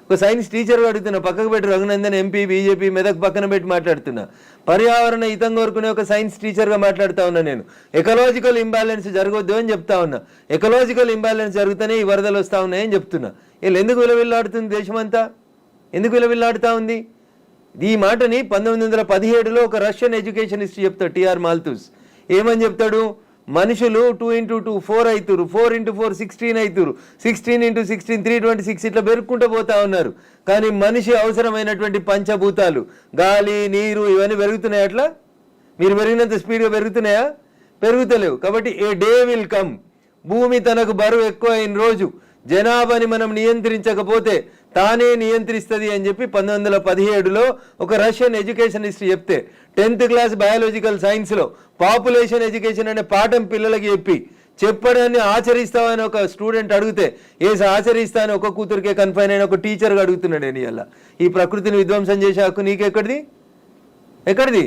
ఒక science teacher అడుగుతున్నా, పక్కకు పెట్టి రఘునందన్ ఎంపీ బీజేపీ మెదక్ పక్కన పెట్టి మాట్లాడుతున్నా. పర్యావరణ హితం కోరుకునే ఒక సైన్స్ టీచర్గా మాట్లాడుతూ ఉన్నా. నేను ఎకలాజికల్ ఇంబ్యాలెన్స్ జరగొద్దు అని చెప్తా ఉన్నా. ఎకలాజికల్ ఇంబ్యాలెన్స్ జరుగుతూనే ఈ వరదలు వస్తూ ఉన్నాయని చెప్తున్నా. వీళ్ళు ఎందుకు విలవిల్లాడుతుంది దేశమంతా? ఎందుకు విలవిల్లాడుతూ ఉంది? ఈ మాటని 1917లో ఒక రష్యన్ ఎడ్యుకేషనిస్ట్ చెప్తాడు, టిఆర్ మాల్తూస్. ఏమని చెప్తాడు? మనుషులు 2 × 2 4 అవుతారు, 4 × 4 16 అవుతారు, 16 × 16 326 ఇట్లా పెరుగుకుంటూ పోతా ఉన్నారు. కానీ మనిషి అవసరమైనటువంటి పంచభూతాలు గాలి నీరు ఇవన్నీ పెరుగుతున్నాయి. అట్లా మీరు పెరిగినంత స్పీడ్గా పెరుగుతున్నాయా? పెరుగుతలేవు. కాబట్టి ఏ డే విల్ కమ్, భూమి తనకు బరువు ఎక్కువ అయిన రోజు జనాభాని మనం నియంత్రించకపోతే తానే నియంత్రిస్తుంది అని చెప్పి 1917లో ఒక రష్యన్ ఎడ్యుకేషనిస్ట్ చెప్తే 10th క్లాస్ బయాలజికల్ సైన్స్లో పాపులేషన్ ఎడ్యుకేషన్ అనే పాఠం పిల్లలకి చెప్పడాన్ని ఆచరిస్తామని ఒక స్టూడెంట్ అడిగితే ఆచరిస్తా అని ఒక కూతురికే కన్ఫైన్ అయిన ఒక టీచర్గా అడుగుతున్నాడు. నేను ఇలా ఈ ప్రకృతిని విధ్వంసం చేసే హక్కు నీకెక్కడిది? ఎక్కడిది?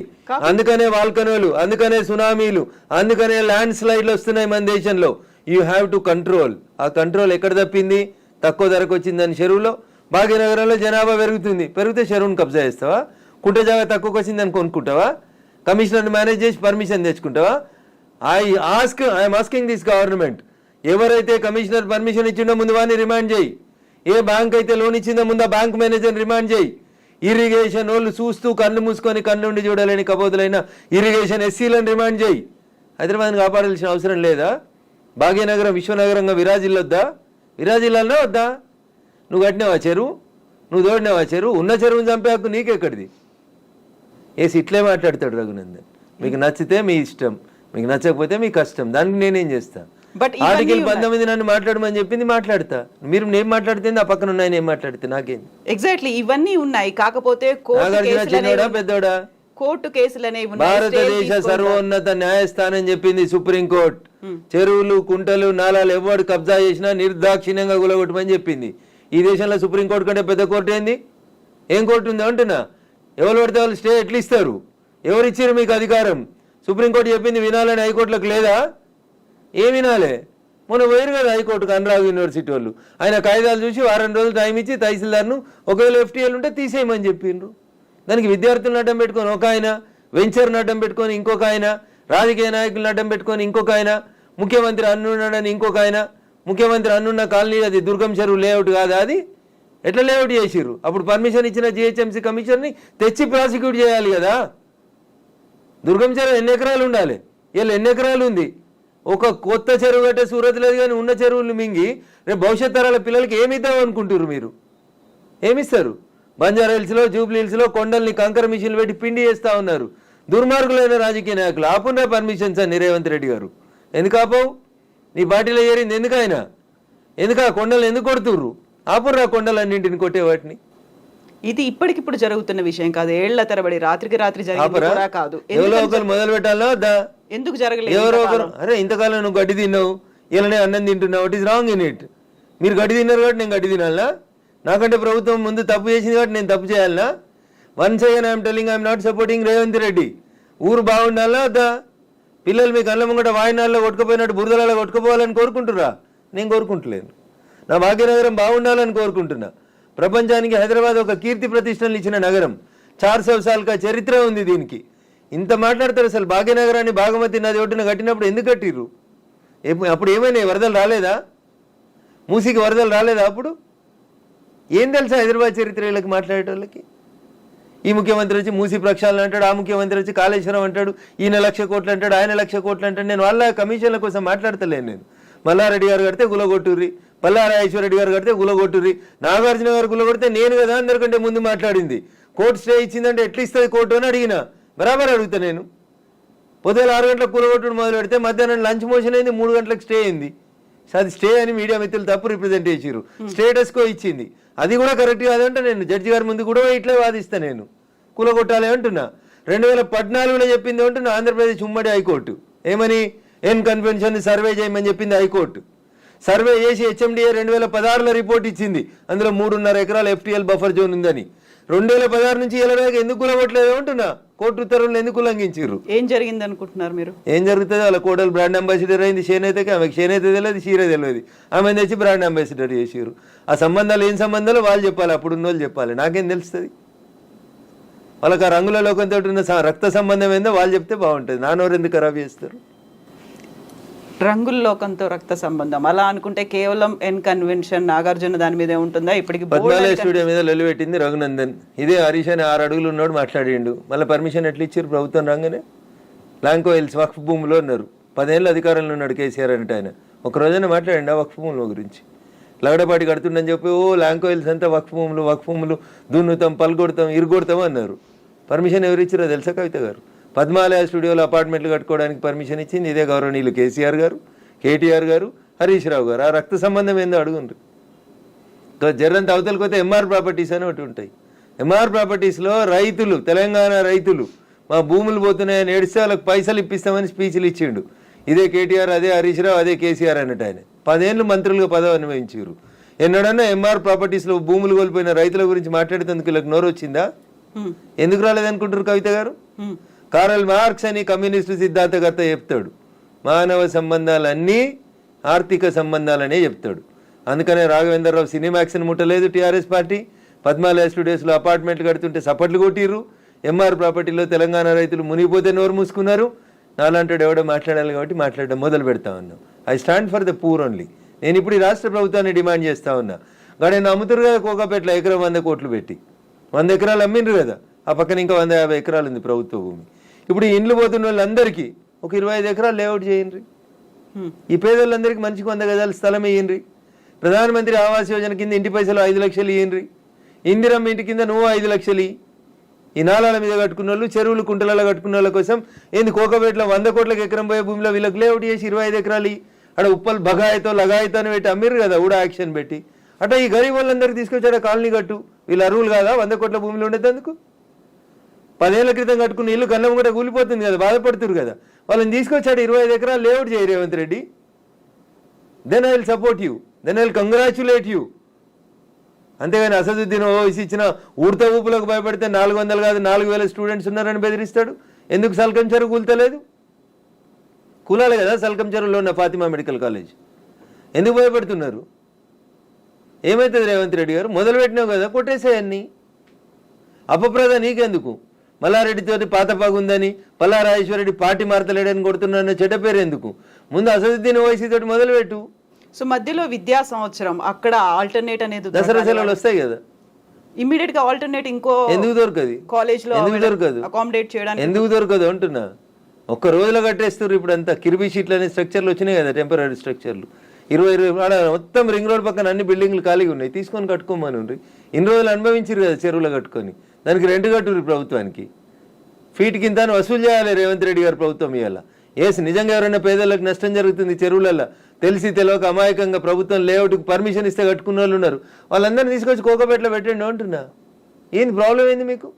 అందుకనే వాల్కనోలు, అందుకనే సునామీలు, అందుకనే ల్యాండ్ స్లైడ్లు వస్తున్నాయి మన దేశంలో. You have to control. ఆ కంట్రోల్ ఎక్కడ తప్పింది? తక్కువ ధరకు వచ్చిందని చెరువులో. భాగ్యనగరంలో జనాభా పెరుగుతుంది, పెరిగితే చెరువును కబ్జా చేస్తావా? కుంట జాగా తక్కువకి వచ్చిందని కొనుక్కుంటావా? కమిషనర్ని మేనేజ్ చేసి పర్మిషన్ తెచ్చుకుంటావా? ఐఎమ్ ఆస్కింగ్ దిస్ గవర్నమెంట్, ఎవరైతే కమిషనర్ పర్మిషన్ ఇచ్చిండో ముందు వాడిని రిమాండ్ చేయి. ఏ బ్యాంక్ అయితే లోన్ ఇచ్చిందో ముందు ఆ బ్యాంక్ మేనేజర్ని రిమాండ్ చేయి. ఇరిగేషన్ వాళ్ళు చూస్తూ కళ్ళు మూసుకొని కన్నుండి చూడలేని కబోదులైన ఇరిగేషన్ ఎస్సీలను రిమాండ్ చేయి. హైదరాబాద్ని కాపాడాల్సిన అవసరం లేదా? భాగ్యనగరం విశ్వనగరంగా విరాజిల్లొద్దా? విరాజిల్లాలనే వద్దా? నువ్వు కట్టినావా చెరువు? నువ్వు తోడినావా చెరువు? ఉన్న చెరువుని చంపే హక్కు నీకెక్కడిది? ఇట్లే మాట్లాడతాడు రఘునందన్. మీకు నచ్చితే మీ ఇష్టం, మీకు నచ్చకపోతే మీ కష్టం, దానికి నేనేం చేస్తా? ఆర్టికల్ 19 నన్ను మాట్లాడమని చెప్పింది, మాట్లాడతా. మీరు నేను మాట్లాడితే ఆ పక్కన ఉన్నాయి, నేను మాట్లాడితే నాకేం? ఎగ్జాక్ట్లీ ఇవన్నీ ఉన్నాయి. కాకపోతే చిన్నోడా పెద్దోడా? కోర్టు కేసులనే భారతదేశ సర్వోన్నత న్యాయస్థానం చెప్పింది, సుప్రీంకోర్టు, చెరువులు కుంటలు నాలాలు ఎవడు కబ్జా చేసినా నిర్దాక్షిణ్యంగా గులగొట్టమని చెప్పింది. ఈ దేశంలో సుప్రీంకోర్టు కంటే పెద్ద కోర్టు ఏంది? ఏం కోర్టు ఉంది అంటున్నా? ఎవరు పడితే వాళ్ళు స్టే ఎట్లా ఇస్తారు? ఎవరు ఇచ్చారు మీకు అధికారం? సుప్రీంకోర్టు చెప్పింది వినాలని హైకోర్టులకు లేదా? ఏం వినాలే? మొన్న పోయారు కదా హైకోర్టుకు అనురాగ్ యూనివర్సిటీ వాళ్ళు. ఆయన కాయిదాలు చూసి వారం రోజులు టైం ఇచ్చి తహసీల్దార్ను ఒకవేళ ఎఫ్టీఎల్ ఉంటే తీసేయమని చెప్పిండ్రు. దానికి విద్యార్థులను అడ్డం పెట్టుకొని ఒక ఆయన, వెంచర్ను అడ్డం పెట్టుకొని ఇంకొక ఆయన, రాజకీయ నాయకులను అడ్డం పెట్టుకొని ఇంకొక ఆయన, ముఖ్యమంత్రి అన్నున్నాడని ఇంకొక ఆయన. ముఖ్యమంత్రి అన్నున్న కాలనీ అది దుర్గం చెరువు లేఅవుట్ కాదా? అది ఎట్లా లేఅవుట్ చేసిర్రు? అప్పుడు పర్మిషన్ ఇచ్చిన జిహెచ్ఎంసీ కమిషనర్ని తెచ్చి ప్రాసిక్యూట్ చేయాలి కదా. దుర్గం చెరువు ఎన్ని ఎకరాలు ఉండాలి? వీళ్ళు ఎన్ని ఎకరాలు ఉంది? ఒక కొత్త చెరువు కట్టే సూరత్ లేదు, కానీ ఉన్న చెరువులు మింగి రేపు భవిష్యత్ తరాల పిల్లలకి ఏమిద్దాం అనుకుంటారు మీరు? ఏమిస్తారు? బంజారా హిల్స్లో, జూబ్లీ హిల్స్లో కొండల్ని కంకర మిషన్లు పెట్టి పిండి చేస్తూ ఉన్నారు దుర్మార్గులైన రాజకీయ నాయకులు. ఆపున్నా పర్మిషన్స్ అని రేవంత్ రెడ్డి గారు. ఎందుకు ఆపవు? నీ పార్టీలో ఏరింది ఎందుకైనా? ఎందుకు ఆ కొండలు ఎందుకు కొడుతుర్రు? ఆపుర్రా కొండలన్నింటిని కొట్టే వాటిని. ఇది ఇప్పటికిప్పుడు జరుగుతున్న విషయం కాదు, ఏళ్ల తరబడి రాత్రికి రాత్రి జరిగింది కాదు. ఎవరో ఒకరు మొదలు పెట్టాలా వద్దా? ఎందుకు జరగలేదు? ఎవరో ఒకరు, అరే ఇంతకాలం నువ్వు గడ్డి తిన్నావు, ఇలానే అన్నం తింటున్నావు, it is wrong in it. మీరు గడ్డి తిన్నారు కాబట్టి నేను గడ్డి తినాలా? నాకంటే ప్రభుత్వం ముందు తప్పు చేసింది కాబట్టి నేను తప్పు చేయాలనా? Once again I'm telling I'm not supporting Revanth Reddy. ఊరు బాగుండాలా వద్దా? పిల్లలు మీ కళ్ళ ముంగట వాయినాల్లో కొట్టుకుపోయినట్టు బురదలలో కొట్టుకుపోవాలని కోరుకుంటురా? నేను కోరుకుంటలేను. నా భాగ్యనగరం బాగుండాలని కోరుకుంటున్నా. ప్రపంచానికి హైదరాబాద్ ఒక కీర్తి ప్రతిష్టలు ఇచ్చిన నగరం, 400 సార్లుగా చరిత్ర ఉంది దీనికి. ఇంత మాట్లాడతారు. అసలు భాగ్యనగరాన్ని బాగమతి నది ఒడ్డున కట్టినప్పుడు ఎందుకు కట్టిర్రు? అప్పుడు ఏమైనా వరదలు రాలేదా? మూసీకి వరదలు రాలేదా? అప్పుడు ఏం తెలుసా హైదరాబాద్ చరిత్ర వీళ్ళకి మాట్లాడేటోళ్ళకి? ఈ ముఖ్యమంత్రి వచ్చి మూసీ ప్రక్షాళన అంటాడు, ఆ ముఖ్యమంత్రి వచ్చి కాళేశ్వరం అంటాడు, ఈయన 1,00,000 కోట్లు అంటాడు, ఆయన 1,00,000 కోట్లు అంటాడు. నేను వాళ్ళ కమిషన్ల కోసం మాట్లాడతలేను. నేను మల్లారెడ్డి గారు కడితే గులగొట్టుర్రి, పల్లారాజేశ్వరరెడ్డి గారు కడితే గులగొట్టుర్రి, నాగార్జున గారు గులగొడితే నేను కదా అందరికంటే ముందు మాట్లాడింది. కోర్టు స్టే ఇచ్చిందంటే ఎట్లా ఇస్తుంది కోర్టు అని అడిగిన. బరాబర్ అడుగుతా నేను. పొద్దున 6 గంటలకు కూలగొట్టుడు మొదలు పెడితే మధ్యాహ్నం లంచ్ మోషన్ అయింది, 3 గంటలకు స్టే అయింది. అది స్టే అని మీడియా మిత్రులు తప్పు రిప్రజెంట్ చేసిర్రు. స్టేటస్కో ఇచ్చింది, అది కూడా కరెక్ట్ కాదంటే నేను జడ్జి గారి ముందు కూడా ఇట్లా వాదిస్తా. నేను కూలగొట్టాలి అంటున్నా. 2014లో చెప్పింది అంటున్నా ఆంధ్రప్రదేశ్ ఉమ్మడి హైకోర్టు. ఏమని? ఎన్ కన్వెన్షన్ సర్వే చేయమని చెప్పింది హైకోర్టు. సర్వే చేసి హెచ్ఎండిఏ 2016లో రిపోర్ట్ ఇచ్చింది. అందులో 3.5 ఎకరాల ఎఫ్టీఎల్ బఫర్ జోన్ ఉందని. 2016 నుంచి ఇలాగ ఎందుకు కులగొట్టలేదు అంటున్నా. కోర్టు ఉత్తర్వులను ఎందుకు ఉల్లంఘించారు? ఏం జరిగింది అనుకుంటున్నారు మీరు? ఏం జరుగుతుంది? వాళ్ళ కోడలు బ్రాండ్ అంబాసిడర్ అయింది చేనేతకి, ఆమెకి చేనేత తెలియదు, చీర తెలియదు, ఆమె తెచ్చి బ్రాండ్ అంబాసిడర్ చేసారు. ఆ సంబంధాలు ఏం సంబంధాలు వాళ్ళు చెప్పాలి, అప్పుడు ఉన్న వాళ్ళు చెప్పాలి, నాకేం తెలుస్తుంది? వాళ్ళకి ఆ రంగుల లోకంతో ఉన్న రక్త సంబంధం ఏందో వాళ్ళు చెప్తే బాగుంటుంది. నానోరు ఎందుకు ఖరాబ్ చేస్తారు? రంగుల లోకంతో రక్త సంబంధం అలా అనుకుంటే కేవలం ఎన్ కన్వెన్షన్ నాగార్జున దాని మీదే ఉంటుందా? ఇప్పటికి పద్మాలయ స్టూడియో మీద లొల్లి పెట్టింది రఘునందన్. ఇదే హరీష్ అని 6 అడుగులు ఉన్నాడు మాట్లాడిండు. మళ్ళీ పర్మిషన్ ఎట్లా ఇచ్చారు ప్రభుత్వం రాగానే? లాంకో హిల్స్ వక్ఫ్ భూమిలో ఉన్నారు, 10 ఏళ్ళు అధికారంలో ఉన్నాడు కేసీఆర్ అంటే. ఆయన ఒక రోజైనా మాట్లాడండి ఆ వక్ఫ్ భూముల గురించి? లగడపాటి కడుతుండని చెప్పి లాంకో హిల్స్ అంతా వక్ఫ్ భూములు దున్నుతాం, పలుకొడతాం, ఇరుగొడతాం అన్నారు. పర్మిషన్ ఎవరు ఇచ్చారో తెలుసా కవిత గారు? పద్మాలయ స్టూడియోలో అపార్ట్మెంట్లు కట్టుకోవడానికి పర్మిషన్ ఇచ్చింది ఇదే గౌరవనీయులు కేసీఆర్ గారు, కేటీఆర్ గారు, హరీష్ రావు గారు. ఆ రక్త సంబంధం ఏందో అడుగుండ్రు. జర్రంత అవతలకి పోతే ఎంఆర్ ప్రాపర్టీస్ అని ఒకటి ఉంటాయి. ఎంఆర్ ప్రాపర్టీస్లో రైతులు, తెలంగాణ రైతులు మా భూములు పోతున్నాయని ఏడిస్తే వాళ్ళకి పైసలు ఇప్పిస్తామని స్పీచ్లు ఇచ్చిండు. ఇదే కేటీఆర్, అదే హరీష్ రావు, అదే కేసీఆర్ అన్నట్టు. ఆయన 10 ఏళ్ళు మంత్రులుగా పదవి అనుభవించారు. ఎన్నడన్నా ఎంఆర్ ప్రాపర్టీస్లో భూములు కోల్పోయిన రైతుల గురించి మాట్లాడేందుకు వీళ్ళకి నోరు వచ్చిందా? ఎందుకు రాలేదనుకుంటారు కవిత గారు? కారల్ మార్క్స్ అని కమ్యూనిస్టు సిద్ధాంతకర్త చెప్తాడు, మానవ సంబంధాలన్నీ ఆర్థిక సంబంధాలనే చెప్తాడు. అందుకనే రాఘవేంద్రరావు సినిమాక్స్ని ముట్టలేదు టీఆర్ఎస్ పార్టీ. పద్మాలయ స్టూడియోస్లో అపార్ట్మెంట్లు కడుతుంటే సపట్లు కొట్టిర్రు. ఎంఆర్ ప్రాపర్టీలో తెలంగాణ రైతులు మునిగిపోతే నోరు మూసుకున్నారు. నాలంటాడు ఎవడో మాట్లాడాలి కాబట్టి మాట్లాడడం మొదలు పెడతా ఉన్నాం. I stand for the poor only. నేను ఇప్పుడు ఈ రాష్ట్ర ప్రభుత్వాన్ని డిమాండ్ చేస్తా ఉన్నా. గాడైనా అమ్ముతారు కదా కోకాపేటలో ఎకరం 100 కోట్లు పెట్టి, 100 ఎకరాలు అమ్మిండ్రు కదా. ఆ పక్కన ఇంకా 150 ఎకరాలు ఉంది ప్రభుత్వ భూమి. ఇప్పుడు ఈ ఇండ్లు పోతున్న వాళ్ళందరికీ ఒక 25 ఎకరాలు లేఅవుట్ చేయండి. ఈ పేదోళ్ళందరికీ మంచికి 100 గజాల స్థలం ఇయ్యండి. ప్రధానమంత్రి ఆవాస్ యోజన కింద ఇంటి పైసలు 5 లక్షలు ఇయ్యండి. ఇందిరమ్మ ఇంటి కింద నువ్వు 5 లక్షలు. ఈ నాలాల మీద కట్టుకున్న వాళ్ళు, చెరువులు కుంటలలో కట్టుకున్న వాళ్ళ కోసం ఏంది కోకపేటలో 100 కోట్లకు ఎకరం పోయే భూమిలో వీళ్ళకి లేఅవుట్ చేసి 25 ఎకరాలు అక్కడ ఉప్పల్ బగాయితో లగాయితో అని పెట్టి అమ్మిర్రు కదా, కూడా యాక్షన్ పెట్టి. అట్లా ఈ గరీబ్ వాళ్ళందరికీ తీసుకొచ్చాడు కాలనీ కట్టు. వీళ్ళు అరువులు కాదా 100 కోట్ల భూమిలో ఉండేందుకు? 10 ఏళ్ల క్రితం కట్టుకున్న ఇల్లు కళ్ళం కూడా కూలిపోతుంది కదా, బాధపడుతురు కదా. వాళ్ళని తీసుకొచ్చాడు 25 ఎకరాలు లేఅవుట్ చేయి Revanth Reddy. Then I will support you, then I will congratulate you. అంతేగాని అసదుద్దీన్ ఓవైసీ ఇచ్చిన ఊడత ఊపులకు భయపడితే 400 కాదు 4000 స్టూడెంట్స్ ఉన్నారని బెదిరిస్తాడు. ఎందుకు సల్కం చెరువు కూల్తలేదు? కూలాలి కదా సల్కం చెరువులో ఉన్న ఫాతిమా మెడికల్ కాలేజ్. ఎందుకు భయపడుతున్నారు? ఏమవుతుంది రేవంత్ రెడ్డి గారు? మొదలుపెట్టినావు కదా, కొట్టేసేయన్ని. అపప్రద నీకెందుకు? మల్లారెడ్డితో పాత పాగుందని, పల్లారాజేశ్వరరెడ్డి పార్టీ మారతలేడని కొడుతున్నా చెడ్డ పేరు ఎందుకు? ముందు అసదుద్దీన్ ఓవైసీ తోటి మొదలుపెట్టు. సో మధ్యలో విద్యా సంవత్సరం అక్కడ ఆల్టర్నేట్ అనేది దసరా సెలవులు వస్తాయి కదా, ఇమ్మీడియట్ గా ఆల్టర్నేట్ ఇంకో ఎందుకు దొరకదు? కాలేజ్ లో ఎందుకు దొరకదు? అకామిడేట్ చేయడానికి ఎందుకు దొరకదు అంటున్నా. ఒక్క రోజులో కట్టేస్తారు. ఇప్పుడు అంతా కిర్బీ షీట్లు అనే స్ట్రక్చర్లు వచ్చినాయి కదా, టెంపరీ స్ట్రక్చర్లు. 20 మొత్తం రింగ్ రోడ్ పక్కన అన్ని బిల్డింగ్లు ఖాళీగా ఉన్నాయి, తీసుకొని కట్టుకోమని ఉండ్రి. ఇన్ని రోజులు అనుభవించారు కదా చెరువులో కట్టుకొని, దానికి రెంట్ కట్టుర్రి ప్రభుత్వానికి. ఫీట్ కింద వసూలు చేయాలి రేవంత్ రెడ్డి గారు ప్రభుత్వం ఇవాళ. నిజంగా ఎవరైనా పేదలకు నష్టం జరుగుతుంది చెరువులలో తెలిసి తెలియక అమాయకంగా ప్రభుత్వం లేఅవుట్కి పర్మిషన్ ఇస్తే కట్టుకున్న వాళ్ళు ఉన్నారు. వాళ్ళందరినీ తీసుకొచ్చి కోకపేటలో పెట్టండి అంటున్నా. ఏంది ప్రాబ్లం ఏంది మీకు?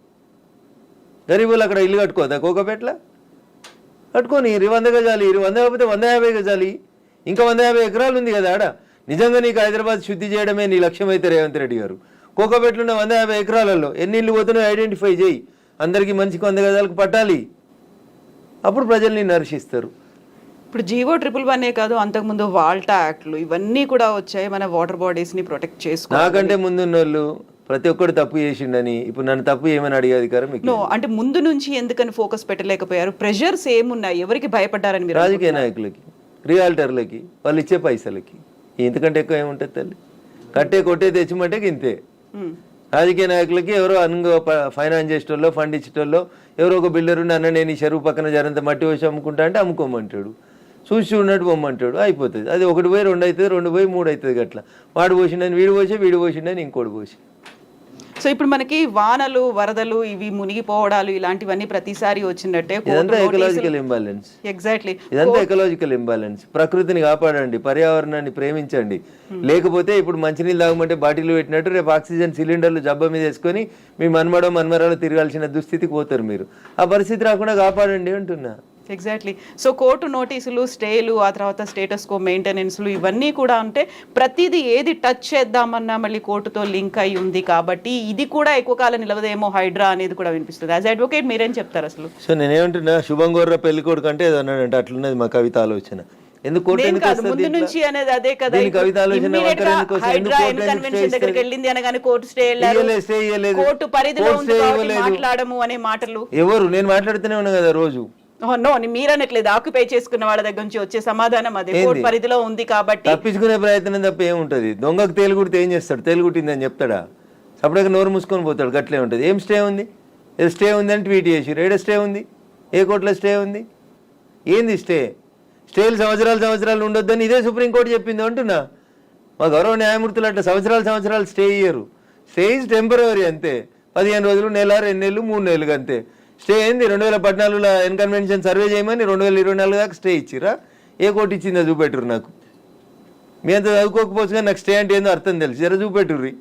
గరీబులు అక్కడ ఇల్లు కట్టుకోదా కోకపేటలో? కట్టుకొని 100 గజాలి, 100 కాకపోతే 150 గజాలి, ఇంకా 150 ఎకరాలు ఉంది కదా ఆడ. నిజంగా నీకు హైదరాబాద్ శుద్ధి చేయడమే నీ లక్ష్యం అయితే రేవంత్ రెడ్డి గారు, కోకపేటలో ఉన్న 150 ఎకరాలలో ఎన్ని ఇళ్ళు పోతున్నాయో ఐడెంటిఫై చేయి. అందరికీ మంచికి 100 గజాలకు పట్టాలి. అప్పుడు ప్రజల్ని నర్శిస్తారు. ఇప్పుడు జీవో 111 కాదు, అంతకుముందు వాల్టా యాక్ట్లు ఇవన్నీ కూడా వచ్చాయి మన వాటర్ బాడీస్ ని ప్రొటెక్ట్ చేసుకో. నాకంటే ముందున్న వాళ్ళు ప్రతి ఒక్కరు తప్పు చేసిండని ఇప్పుడు నన్ను తప్పు ఏమని అడిగే అధికారం మీకు? అంటే ముందు నుంచి ఎందుకని ఫోకస్ పెట్టలేకపోయారు? ప్రెషర్స్ ఏమున్నాయి? ఎవరికి భయపడ్డారని మీరు? రాజకీయ నాయకులకి, రియాల్టర్లకి, వాళ్ళు ఇచ్చే పైసలకి. ఇంతకంటే ఎక్కువ ఏముంటుంది తల్లి? కట్టే కొట్టే తెచ్చిమంటే ఇంతే. రాజకీయ నాయకులకి ఎవరో ఫైనాన్స్ చేసేటోళ్ళు, ఫండ్ ఇచ్చేటోళ్ళు, ఎవరో ఒక బిల్డర్ ఉండి అన్న నేను ఈ చెరువు పక్కన జరంత మట్టి వచ్చి అమ్ముకుంటా అంటే అమ్ముకోమంటాడు, చూసి చూడనట్టు పొమ్మంటాడు, అయిపోతుంది. అది 1 పోయి 2 అవుతుంది, 2 పోయి 3 అవుతుంది. అట్లా వాడు పోసిండని వీడు పోసి, వీడు పోసిండని ఇంకోటి పోసి. సో ఇప్పుడు మనకి వానలు, వరదలు, ఇవి మునిగిపోవడాలు ఇలాంటివన్నీ ప్రతిసారి వచ్చినట్టే. ఇదంతా ఎకలాజికల్ ఇంబాలెన్స్. ఎగ్జాక్ట్లీ, ఇదంతా ఎకలాజికల్ ఇంబాలెన్స్. ప్రకృతిని కాపాడండి, పర్యావరణాన్ని ప్రేమించండి. లేకపోతే ఇప్పుడు మంచినీళ్ళు తాగమంటే బాటిల్ పెట్టినట్టు రేపు ఆక్సిజన్ సిలిండర్లు జబ్బ మీద వేసుకొని మీ మన్మరాలు తిరగాల్సిన దుస్థితికి పోతారు మీరు. ఆ పరిస్థితి రాకుండా కాపాడండి అంటున్నా. ఎగ్జాక్ట్లీ. సో కోర్టు నోటీసులు, స్టేలు, ఆ తర్వాత స్టేటస్ కో మెయింటెనెన్స్లు ఇవన్నీ కూడా అంటే ప్రతిదీ ఏది టచ్ చేద్దామన్నా మళ్ళీ కోర్టుతో లింక్ అయి ఉంది కాబట్టి ఇది కూడా ఎక్కువ కాలం నిలవదేమో హైడ్రా అనేది కూడా వినిపిస్తుంది. యాజ్ అడ్వకేట్ మీరేం చెప్తారు అసలు? సో నేనేమంటున్నా, శుభం గోర్ర పెళ్లి కొడుకు అంటే ఏదో అన్నాడంటే అట్లున్నది మా కవిత ఆలోచన. ఎందుకు కోర్టు ఎందుకు కాదు, ముందు నుంచి అనేది అదే కదా. కవిత ఆలోచన హైడ్రా కన్వెన్షన్ దగ్గరికి వెళ్ళింది అనగానే కోర్టు స్టే వెళ్ళారు, కోర్టు పరిధిలో ఉంది కాబట్టి మాట్లాడము అనే మాటలు ఎవరు? నేను మాట్లాడుతూనే ఉన్నా కదా రోజు. నో, మీరనట్లేదు, ఆక్యుపై చేసుకున్న వాళ్ళ దగ్గర నుంచి వచ్చే సమాధానం అదే, కోర్టు పరిధిలో ఉంది కాబట్టి. తప్పించుకునే ప్రయత్నం తప్ప ఏముంటది? దొంగకు తేలుగుడితే ఏం చేస్తాడు? తేలుగుట్టిందని చెప్తాడా? సపరేట్గా నోరు మూసుకొని పోతాడు. గట్లే ఉంటుంది. ఏం స్టే ఉంది? ఏదో స్టే ఉంది అని ట్వీట్ చేసి, ఏడ స్టే ఉంది? ఏ కోర్టులో స్టే ఉంది? ఏంది స్టే? స్టేలు సంవత్సరాలు ఉండొద్దని ఇదే సుప్రీంకోర్టు చెప్పింది అంటున్నా. మా గౌరవ న్యాయమూర్తులు అట్లా సంవత్సరాలు స్టే ఇయ్యరు. స్టే ఈజ్ టెంపరవరీ అంతే. 15 రోజులు, నెల, 2 నెలలు, 3 నెలలు అంతే. స్టే ఏంది? 2014లో ఎన్ కన్వెన్షన్ సర్వే చేయమని 2024 దాకా స్టే ఇచ్చిరా? ఏ కోర్టు ఇచ్చిందో చూపెట్టురు నాకు. మీ అంత చదువుకోకపోవచ్చు కానీ నాకు స్టే అంటే ఏందో అర్థం తెలుసు. జర చూపెట్టుర్రి.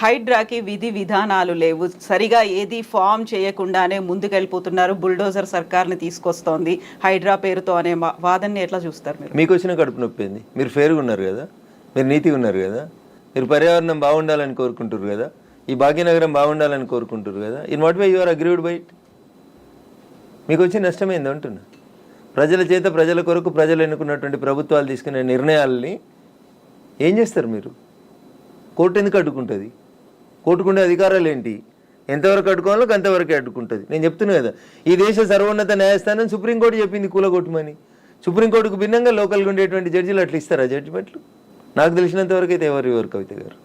హైడ్రాకి విధి విధానాలు లేవు, సరిగా ఏది ఫామ్ చేయకుండానే ముందుకెళ్ళిపోతున్నారు, బుల్డోజర్ సర్కార్ని తీసుకొస్తోంది హైడ్రా పేరుతో అనే వాదనని ఎట్లా చూస్తారు మీరు? మీకు వచ్చిన కడుపు నొప్పి ఏంది? మీరు ఫేర్గా ఉన్నారు కదా, మీరు నీతిగా ఉన్నారు కదా, మీరు పర్యావరణం బాగుండాలని కోరుకుంటారు కదా, ఈ భాగ్యనగరం బాగుండాలని కోరుకుంటారు కదా. In what way you are agreed by it? మీకు వచ్చి నష్టం ఏంది అంటున్నా. ప్రజల చేత, ప్రజల కొరకు ప్రజలు ఎన్నుకున్నటువంటి ప్రభుత్వాలు తీసుకునే నిర్ణయాలని ఏం చేస్తారు మీరు? కోర్టు ఎందుకు అడ్డుకుంటుంది? కోర్టుకుండే అధికారాలు ఏంటి? ఎంతవరకు అడ్డుకోవాలో అంతవరకే అడ్డుకుంటుంది. నేను చెప్తున్నా కదా, ఈ దేశ సర్వోన్నత న్యాయస్థానం సుప్రీంకోర్టు చెప్పింది కూలగొట్టమని. సుప్రీంకోర్టుకు భిన్నంగా లోకల్గా ఉండేటువంటి జడ్జిలు అట్లా ఇస్తారా జడ్జిమెంట్లు? నాకు తెలిసినంత వరకు అయితే ఎవరు కవిత గారు.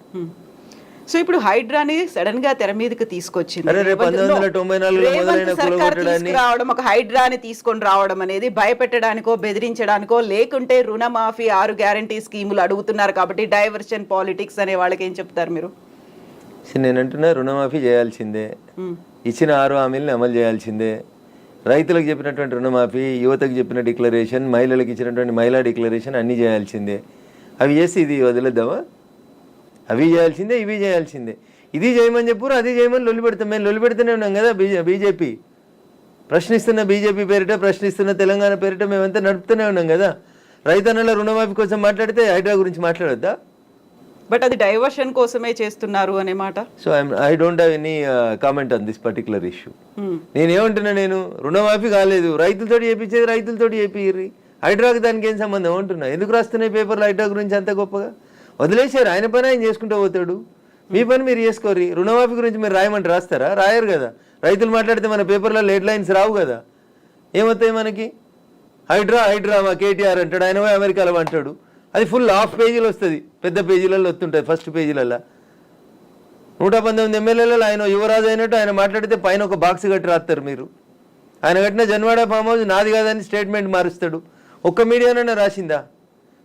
సో ఇప్పుడు హైడ్రాని సడన్ గా తెర మీదకి తీసుకొచ్చింది. 1994 రావడం, ఒక హైడ్రాని తీసుకొని రావడం అనేది భయపెట్టడానికో బెదిరించడానికో, లేకుంటే రుణమాఫీ 6 గ్యారంటీ స్కీములు అడుగుతున్నారు కాబట్టి డైవర్షన్ పాలిటిక్స్ అనే వాళ్ళకి ఏం చెప్తారు మీరు? నేను అంటున్నా, రుణమాఫీ చేయాల్సిందే, ఇచ్చిన 6 హామీలను అమలు చేయాల్సిందే. రైతులకు చెప్పినటువంటి రుణమాఫీ, యువతకు చెప్పిన డిక్లరేషన్, మహిళలకు ఇచ్చినటువంటి మహిళా డిక్లరేషన్ అన్నీ చేయాల్సిందే. అవి చేసి ఇది వదిలేద్దామా? అవి చేయాల్సిందే, ఇవి చేయాల్సిందే. ఇది చేయమని చెప్పురు, అది చేయమని లొల్లి పెడతాం. మేము లొల్లి పెడుతూనే ఉన్నాం కదా. బీజేపీ ప్రశ్నిస్తున్న, బీజేపీ పేరిట ప్రశ్నిస్తున్న తెలంగాణ పేరిట మేమంతా నడుపుతూనే ఉన్నాం కదా. రైతన్నల రుణమాఫీ కోసం మాట్లాడితే హైడ్రా గురించి మాట్లాడొద్దా? బట్ అది డైవర్షన్ కోసమే చేస్తున్నారు అనే మాట. So I don't have any comment on this particular issue. నేనేమంటున్నా, నేను రుణమాఫీ కాలేదు, రైతులతో చేయించేది రైతులతో చేపిర్రి, హైడ్రాకి దానికి ఏం సంబంధం అంటున్నా. ఎందుకు రాస్తున్నాయి పేపర్లు హైడ్రా గురించి అంత గొప్పగా? వదిలేశారు, ఆయన పని ఆయన చేసుకుంటూ పోతాడు, మీ పని మీరు చేసుకోరు. రుణమాఫీ గురించి మీరు రాయమంటే రాస్తారా? రాయరు కదా. రైతులు మాట్లాడితే మన పేపర్లో హెడ్ లైన్స్ రావు కదా. ఏమవుతాయి మనకి? హైడ్రా మా కేటీఆర్ అంటాడు, ఆయన అమెరికాలో అంటాడు. అది ఫుల్ హాఫ్ పేజీలు వస్తుంది, పెద్ద పేజీలలో వస్తుంటుంది. ఫస్ట్ పేజీలలో 119 ఎమ్మెల్యేలలో ఆయన యువరాజు అయినట్టు ఆయన మాట్లాడితే పైన ఒక బాక్స్ కట్టి రాస్తారు మీరు. ఆయన కట్టిన జన్వాడ ఫామ్ హౌస్ నాది కాదని స్టేట్మెంట్ మారుస్తాడు. ఒక్క మీడియానైనా రాసిందా?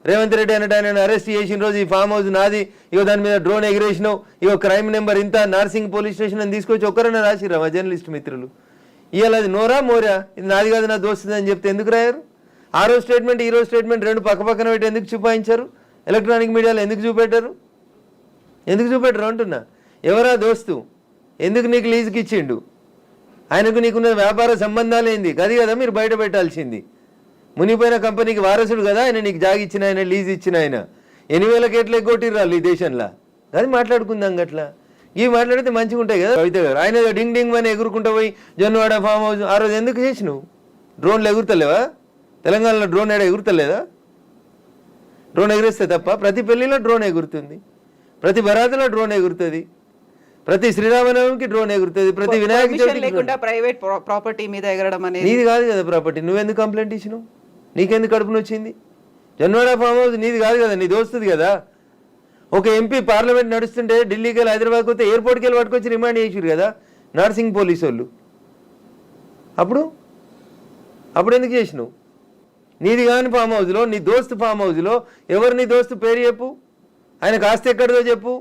రేవంత్ రెడ్డి అన్నట్టు ఆయన అరెస్ట్ చేసిన రోజు ఈ ఫామ్ హౌస్ నాది, ఇగో దాని మీద డ్రోన్ ఎగిరేసినావు, ఇగో క్రైమ్ నెంబర్ ఇంత, నార్సింగ్ పోలీస్ స్టేషన్ అని తీసుకొచ్చి ఒక్కరైనా రాసిరా మా జర్నలిస్ట్ మిత్రులు? ఇవాళ అది నోరా మోరా, ఇది నాది కాదు నా దోస్తుంది అని చెప్తే ఎందుకు రాయారు? ఆ రోజు స్టేట్మెంట్, ఈ రోజు స్టేట్మెంట్ రెండు పక్క పక్కన పెట్టి ఎందుకు చూపాయించారు? ఎలక్ట్రానిక్ మీడియాలో ఎందుకు చూపెట్టారు? అంటున్నా. ఎవరా దోస్తు? ఎందుకు నీకు లీజుకి ఇచ్చిండు? ఆయనకు నీకున్న వ్యాపార సంబంధాలు ఏంది? అది కదా మీరు బయట పెట్టాల్సింది. మునిపోయిన కంపెనీకి వారసుడు కదా ఆయన, నీకు జాగి ఇచ్చిన ఆయన, లీజ్ ఇచ్చిన ఆయన. 8,000 కేట్లు ఎగ్గొట్టిర్రాళ్ళు ఈ దేశంలో. అది మాట్లాడుకుందాం గట్లా. ఇవి మాట్లాడితే మంచిగా ఉంటాయి కదా. కవిత గారు ఆయన డింగ్ డింగ్ అని ఎగురుకుంటూ పోయి జొన్నవాడ ఫామ్ హౌస్ ఆ రోజు ఎందుకు చేసినావు? డ్రోన్లు ఎగురుతలేవా? తెలంగాణలో డ్రోన్ ఏడా ఎగురుతలేదా? డ్రోన్ ఎగిరిస్తే తప్ప ప్రతి పెళ్లిలో డ్రోన్ ఎగురుతుంది, ప్రతి బరాతలో డ్రోన్ ఎగురుతుంది, ప్రతి శ్రీరామనవమికి డ్రోన్ ఎగురుతుంది, ప్రతి వినాయక చవితికి. ప్రైవేట్ ప్రాపర్టీ మీద ఎగరడం అనేది నీది కాదు కదా ప్రాపర్టీ. నువ్వెందుకు కంప్లైంట్ ఇచ్చినావు? నీకెందుకు కడుపును వచ్చింది? జన్వాడ ఫామ్ హౌస్ నీది కాదు కదా, నీ దోస్తుంది కదా. ఒక ఎంపీ పార్లమెంట్ నడుస్తుంటే ఢిల్లీకి వెళ్ళి హైదరాబాద్కి వస్తే ఎయిర్పోర్ట్కి వెళ్ళి పట్టుకొచ్చి రిమాండ్ చేసారు కదా నార్సింగ్ పోలీసు వాళ్ళు. అప్పుడు ఎందుకు చేసినావు? నీది కాని ఫామ్ హౌస్లో, నీ దోస్తు ఫామ్ హౌస్లో ఎవరు నీ దోస్తు పేరు చెప్పు, ఆయనకు ఆస్తి ఎక్కడిదో చెప్పు,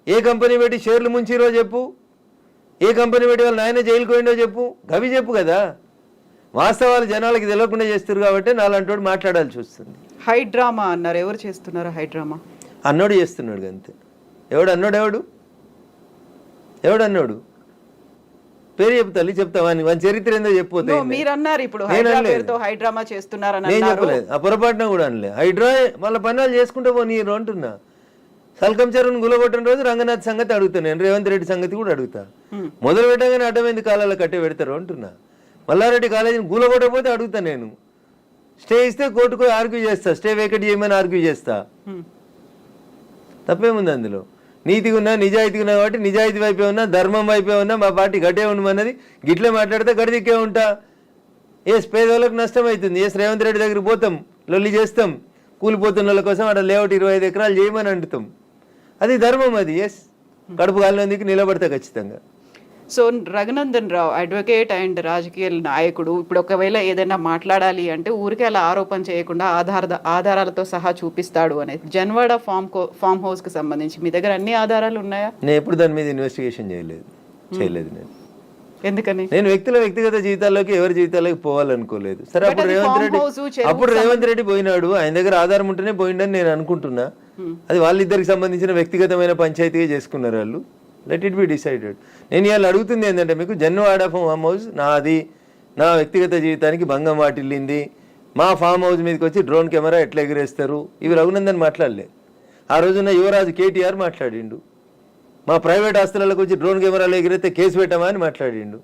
ఏ కంపెనీ పెట్టి షేర్లు ముంచిరో చెప్పు, ఏ కంపెనీ పెట్టి వాళ్ళ నాయన జైలుకు పోయిండో చెప్పు, గవి చెప్పు కదా. వాస్తవాలు జనాలకి తెలియకుండా చేస్తారు కాబట్టి నాలంటోడు మాట్లాడాల్సి వస్తుంది. హైడ్రామా అన్నారు, ఎవరు చేస్తున్నారు హైడ్రామా? అన్నోడు చేస్తున్నాడు అంతే. ఎవడు పేరు చెప్తా చెప్తావా వాని చరిత్ర ఏందో చెప్పిపోతే మీరు అన్నారు ఇప్పుడు హైడ్రా పేరుతో హైడ్రామా చేస్తున్నారని నేను అన్నారు. చెప్పలేదు, ఆ పొరపాటున కూడా అనలే. హైడ్రా వాళ్ళ పనులు చేసుకుంటే పోనీరు అంటున్నా. సల్కం చెరువును గులగొట్టిన రోజు రంగనాథ్ సంగతి అడుగుతాను నేను, రేవంత్ రెడ్డి సంగతి కూడా అడుగుతా. మొదలు పెట్టగానే అడ్డమైంది కాలాల కట్టే పెడతారు అంటున్నా. మల్లారెడ్డి కాలేజీని గులగొట్టకపోతే అడుగుతా నేను. స్టే ఇస్తే కోర్టుకు ఆర్గ్యూ చేస్తా, స్టే వేకెట్ చేయమని ఆర్గ్యూ చేస్తా. తప్పేముంది అందులో? నీతిగా ఉన్నా నిజాయితీగా ఉన్నా కాబట్టి నిజాయితీ వైపే ఉన్నా, ధర్మం వైపే ఉన్నా, మా పార్టీ గట్టే ఉండమన్నది. గిట్లే మాట్లాడితే గడిదిక్కే ఉంటా. పేదవాళ్ళకు నష్టం అవుతుంది. రేవంత్ రెడ్డి దగ్గరికి పోతాం, లొల్లి చేస్తాం, కూలిపోతున్న వాళ్ళ కోసం అక్కడ లేఅవుట్ 25 ఎకరాలు చేయమని అంటుతాం. అది ధర్మం. అది కడుపు కాలినందుకు నిలబడతా ఖచ్చితంగా. So Raghunandan Rao advocate and రాజకీయ నాయకుడు ఇప్పుడు ఒకవేళ ఏదైనా మాట్లాడాలి అంటే ఊరికే అలా ఆరోపణ చేయకుండా ఆధారాలతో సహా చూపిస్తాడు అనేది. జన్వాడ ఫామ్ హౌస్ కి సంబంధించి మీ దగ్గర అన్ని ఆధారాలు ఉన్నాయా? నేను ఎప్పుడు దాని మీద ఇన్వెస్టిగేషన్ చేయలేదు. నేను ఎందుకని? నేను వ్యక్తిగత జీవితాల్లోకి ఎవరి జీవితాల్లోకి పోవాలనుకోలేదు. సరే, అప్పుడు రేవంత్ రెడ్డి పోయినాడు, ఆయన దగ్గర ఆధారం ఉంటేనే పోయిండని నేను అనుకుంటున్నా. అది వాళ్ళిద్దరికి సంబంధించిన వ్యక్తిగతమైన పంచాయతీగా చేసుకున్నారు వాళ్ళు. Let it be decided. నేను ఇవాళ అడుగుతుంది ఏంటంటే, మీకు జన్వాడ ఫామ్ హౌస్ నాది, నా వ్యక్తిగత జీవితానికి భంగం వాటిల్లింది, మా ఫామ్ హౌస్ మీదకి వచ్చి డ్రోన్ కెమెరా ఎట్లా ఎగిరేస్తారు, ఇవి రఘునందన్ మాట్లాడలే. ఆ రోజున యువరాజు కేటీఆర్ మాట్లాడిండు. మా ప్రైవేట్ ఆస్తులకు వచ్చి డ్రోన్ కెమెరాలు ఎగిరితే కేసు పెట్టమా అని మాట్లాడిండు.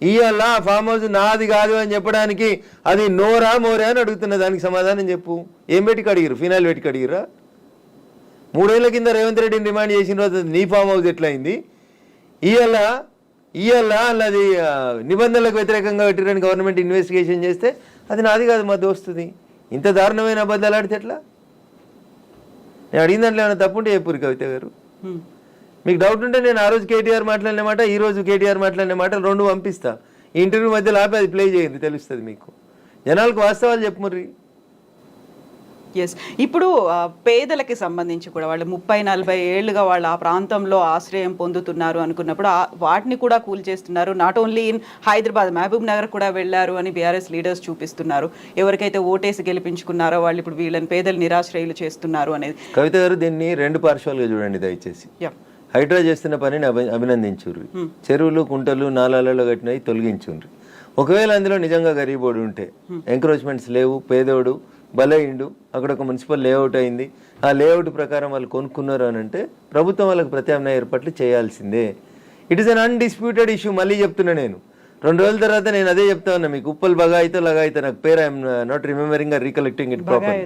ఇవాళ ఆ ఫామ్ హౌస్ నాది కాదు అని చెప్పడానికి అది నోరా మోరా అని అడుగుతున్నా. దానికి సమాధానం చెప్పు. ఏం పెట్టి కడిగిరు? ఫినాయిల్ పెట్టి కడిగిరా? 3 ఏళ్ల కింద రేవంత్ రెడ్డిని డిమాండ్ చేసిన రోజు నీ ఫామ్ హౌస్ ఎట్లయింది? ఇవాళ అది నిబంధనలకు వ్యతిరేకంగా పెట్టిరని గవర్నమెంట్ ఇన్వెస్టిగేషన్ చేస్తే అది నాది కాదు, మా దోస్తుది. ఇంత దారుణమైన అబద్ధాలు ఆడితే ఎట్లా? నేను అడిగిన దాంట్లో ఏమైనా తప్పుంటే చెప్పురు కవిత గారు. మీకు డౌట్ ఉంటే నేను ఆ రోజు కేటీఆర్ మాట్లాడిన మాట, ఈ రోజు కేటీఆర్ మాట్లాడిన మాటలు 2 పంపిస్తా. ఈ ఇంటర్వ్యూ మధ్యలో ఆపి అది ప్లే చేయండి, తెలుస్తుంది మీకు. జనాలకు వాస్తవాలు చెప్పుమర్రి. ఎస్. ఇప్పుడు పేదలకి సంబంధించి కూడా వాళ్ళు 30-40 ఏళ్లుగా వాళ్ళు ఆ ప్రాంతంలో ఆశ్రయం పొందుతున్నారు అనుకున్నప్పుడు వాటిని కూడా కూల్ చేస్తున్నారు. Not only in Hyderabad, Mahabubnagar కూడా వెళ్ళారు అని బీఆర్ఎస్ లీడర్స్ చూపిస్తున్నారు. ఎవరికైతే ఓటేసి గెలిపించుకున్నారో వాళ్ళు ఇప్పుడు వీళ్ళని పేదలు నిరాశ్రయులు చేస్తున్నారు అనేది. కవిత గారు, దీన్ని 2 పార్శ్వాలుగా చూడండి దయచేసి. హైడ్రా చేస్తున్న పనిని అభినందించుర్రి. చెరువులు, కుంటలు, నాలాలలో కట్టినవి తొలగించుండ్రి. ఒకవేళ అందులో నిజంగా గరీబోడు ఉంటే, ఎంక్రోచ్మెంట్స్ లేవు, పేదోడు బలైండు, అక్కడ ఒక మున్సిపల్ లేఅవుట్ అయింది, ఆ లేఅవుట్ ప్రకారం వాళ్ళు కొనుక్కున్నారు అని అంటే ప్రభుత్వం వాళ్ళకి ప్రత్యామ్నాయ ఏర్పాట్లు చేయాల్సిందే. It is an undisputed issue. మళ్ళీ చెప్తున్నా నేను, 2 రోజుల తర్వాత నేను అదే చెప్తా ఉన్నా మీకు. ఉప్పల్ బగాయితో లగాయితో, నాకు పేరు I'm not remembering recollecting it proper.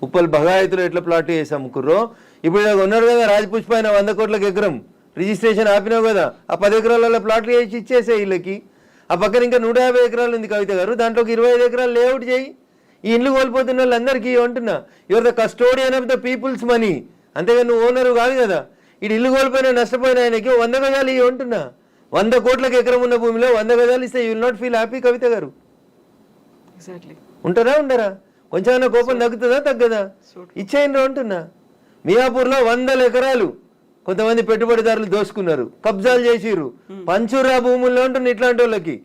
Uppal బగాయితులో ఎట్లా ప్లాట్ చేసి అమ్ముకుర్రో, ఇప్పుడు ఇలా ఉన్నారు కదా రాజపుష్ప ఆయన 100 కోట్లకు ఎకరం రిజిస్ట్రేషన్ ఆపినావు కదా, ఆ 10 ఎకరాలలో ప్లాట్లు చేసి ఇచ్చేసే వీళ్ళకి. ఆ పక్కన ఇంకా 150 ఎకరాలు ఉంది కవిత గారు, దాంట్లోకి 25 ఎకరాలు లేఅవుట్ చేయి. ఈ ఇండ్లు కోల్పోతున్న వాళ్ళందరికీ అంటున్నా, your the custodian of the peoples money, అంతేగా నువ్వు ఓనరు కాదు కదా. ఇటు ఇల్లు కోల్పోయినా నష్టపోయిన ఆయనకి 100 గజాలు ఇవి అంటున్నా. 100 కోట్లకు ఎకరం ఉన్న భూమిలో 100 గజాలు ఇస్తే you will not feel happy Kavitha గారు? ఉంటారా ఉండరా? కొంచెం కోపం తగ్గుతుందా తగ్గదా? ఇచ్చేయండి అంటున్నా. మియాపూర్లో 100 ఎకరాలు కొంతమంది పెట్టుబడిదారులు దోసుకున్నారు, కబ్జాలు చేసిర్రు, పంచురా భూముల్లో ఉంటుంది. ఇట్లాంటి వాళ్ళకి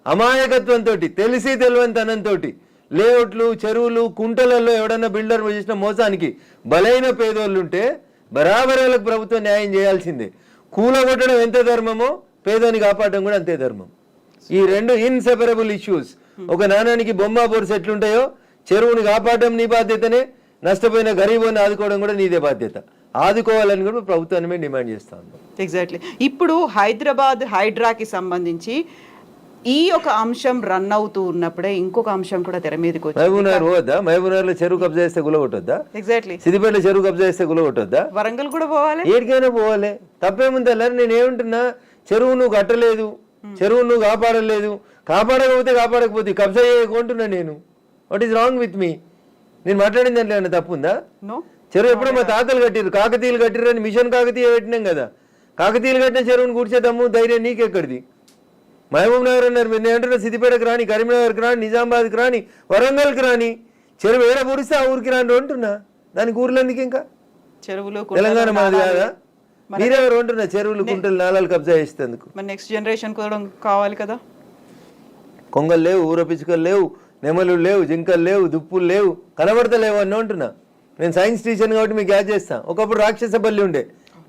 అమాయకత్వంతో, తెలిసి తెలివంతనంతో లేఅవుట్లు, చెరువులు, కుంటలలో ఎవడన్నా బిల్డర్ చేసిన మోసానికి బలైన పేదోళ్ళు ఉంటే బరాబరాలకు ప్రభుత్వం న్యాయం చేయాల్సిందే. కూలగొట్టడం ఎంత ధర్మమో పేదోని కాపాడడం కూడా అంతే ధర్మం. ఈ 2 ఇన్సెపరబుల్ ఇష్యూస్. ఒక నాణానికి బొమ్మ బోర్స్ ఎట్లుంటాయో, చెరువుని కాపాడడం నీ బాధ్యతనే, నష్టపోయిన గరీబోని ఆదుకోవడం కూడా నీదే బాధ్యత. ఆదుకోవాలని కూడా ప్రభుత్వాన్ని మేము డిమాండ్ చేస్తా ఉన్నాం. ఎగ్జాక్ట్లీ. ఇప్పుడు హైదరాబాద్ హైడ్రాకి సంబంధించి ఈ ఒక అంశం రన్ అవుతూ ఉన్నప్పుడే ఇంకొక అంశం కూడా తెర మీదకి వచ్చింది. మహబూబ్నగర్ పోవద్దా? మహబూబ్నగర్ లో చెరువు కబ్జా చేస్తే గులగొట్టొద్దా? ఎగ్జాక్ట్లీ. సిద్దిపేట చెరువు కబ్జా చేస్తే గులగొట్టొద్దా? వరంగల్ కూడా పోవాలి, ఏడికైనా పోవాలి. తప్పేముంది అలా? నేను ఏమంటున్నా, చెరువు నువ్వు కట్టలేదు, చెరువు నువ్వు కాపాడలేదు, కాపాడకపోతే కబ్జా చేయకుంటున్నా నేను. What is wrong with me? నేను మాట్లాడింది దాంట్లో ఏమైనా తప్పు ఉందా? చెరువు ఎప్పుడో మా తాతలు కట్టిరు, కాకతీయులు కట్టిరు అని మిషన్ కాకతీయ పెట్టినాం కదా. కాకతీయులు కట్టిన చెరువును కూర్చేద్దాము ధైర్యం నీకెక్కడిది? మహబూబ్ నగర్ అన్నారు మీరు, నేను అంటున్నా సిద్దిపేటకు రాని, కరీంనగర్కి రాని, నిజామాబాద్కి రాని, వరంగల్కి రాని, చెరువు ఏడ పూరిస్తే ఆ ఊరికి రాండి అంటున్నా. దానికి ఊర్లో ఎందుకు ఇంకా? చెరువులు తెలంగాణ మాది కాదా? మీరెవరు అంటున్నా చెరువులు, కుంటలు, నాలాలు కబ్జా చేసేందుకు? నెక్స్ట్ జనరేషన్ కూడా కావాలి కదా. కొంగలు లేవు, ఊర పిచ్చుకలు లేవు, నెమలు లేవు, జింకలు లేవు, దుప్పులు లేవు, కనబడతలేవు అని అంటున్నా. నేను సైన్స్ టీచర్ కాబట్టి మీకు యాడ్ చేస్తా. ఒకప్పుడు రాక్షస బల్లి ఉండే,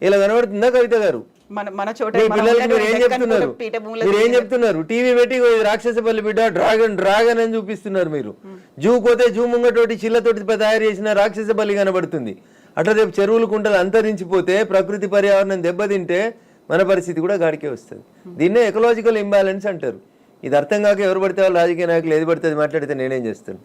ఇలా కనబడుతుందా కవిత గారు? మన చోట మీ మనం పిల్లలకి మీరు ఏం ఉన్నటువంటి చెప్తున్నారు దక్కన్ పీఠభూముల మీరు ఏం చెప్తున్నారు టీవీ పెట్టి "ఓ ఇది రాక్షసపల్లి బిడ్డ డ్రాగన్ డ్రాగన్ అని చూపిస్తున్నారు మీరు జూ పోతే జూ ముంగటోటి చిల్లతోటి తయారు చేసిన రాక్షసపల్లి కనబడుతుంది అట్లా రేపు చెరువులు కుంటలు అంతరించిపోతే ప్రకృతి పర్యావరణం దెబ్బతింటే మన పరిస్థితి కూడా గాడికే వస్తుంది దీన్నే ఎకలాజికల్ ఇంబ్యాలెన్స్ అంటారు ఇది అర్థం కాక ఎవరు పడితే వాళ్ళు రాజకీయ నాయకులు ఏది పడితే అది మాట్లాడితే నేనేం చేస్తాను